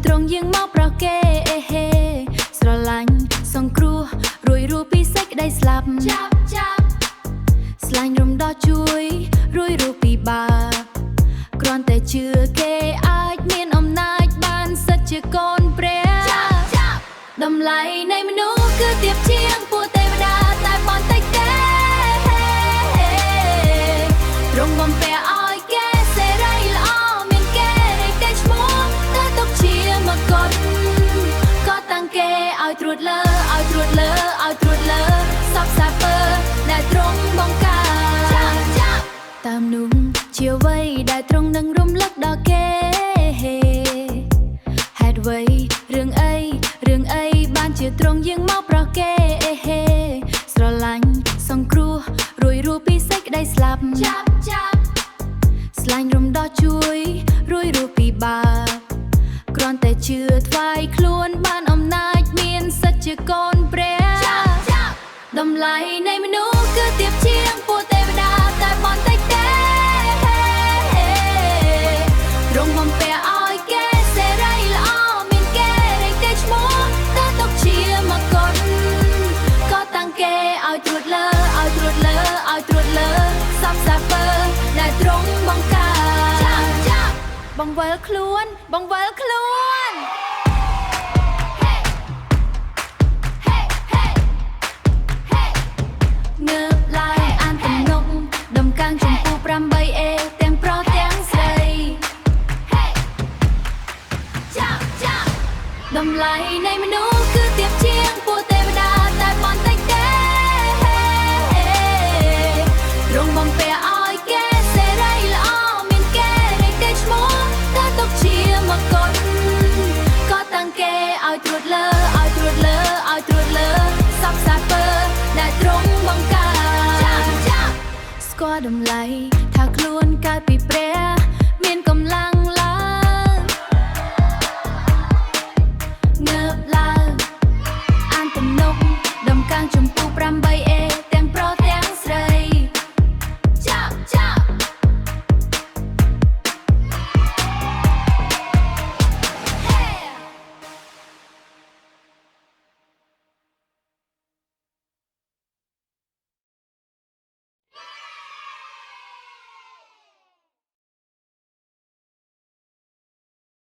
ត្រង់យើងមកប្រកេស្រឡាញ់សង្គ្រោះរួយរួពីសេចក្តីស្លាប់ចាប់ស្លាញ់រំដោះជួយរួយរួពីបាបគ្រាន់តែជឿគេអាចមានអំណាចបានសិទ្ធជាកូនព្រះតម្លៃនៃមនុស្សគឺទៀបជាងពួកទេវតាតែបន្តិចទេទ្រង់បំពាក់ឲ្យគេសេរីល្អមានគេរីកតែឈ្មោះតែទុកជាមកុដក៏តាំងគេឲ្យត្រួតលើសពសាពើដែលទ្រង់បង្កើតតាមនោះជាអ្វីដែលទ្រង់នឹងរំលឹកដល់គេហេតុអ្វីរឿងអីបានជាទ្រង់យាងមកប្រកេស្រឡាញ់សង្គ្រោះរួយរួពីសេចក្តីស្លាប់ចាប់ស្លាញ់រំដោះជួយរួយរួពីបាបគ្រាន់តែជឿថ្វាយខ្លួនបានអំណាចមានសិទ្ធជាកូនព្រះតម្លៃនៃមនុស្សគឺទៀបជាងពួកទេវតាតែបន្តិចទេទ្រង់បំពាក់ឲ្យគេសេរីល្អមានគេរីកតែឈ្មោះតែទុកជាមកុដក៏តាំងគេឲ្យត្រួតលើសពសាពើដែលទ្រង់បង្កើតបង្វិលខ្លួនងើបឡើងអានទំនុកដំកើងចំពោះ 8A ទាំងប្រុសទាំងស្រីតម្លៃនៃមនុស្សគឺទៀបជាងពួកទេវតាតែបន្តិចទេទ្រង់បំពាក់ឲ្យគេសេរីល្អមានគេរីកតែឈ្មោះតែទុកជាមកុដក៏តាំងគេឲ្យត្រួតលើសពសាពើដែលទ្រង់បង្កើតស្គាល់តម្លៃថាខ្លួន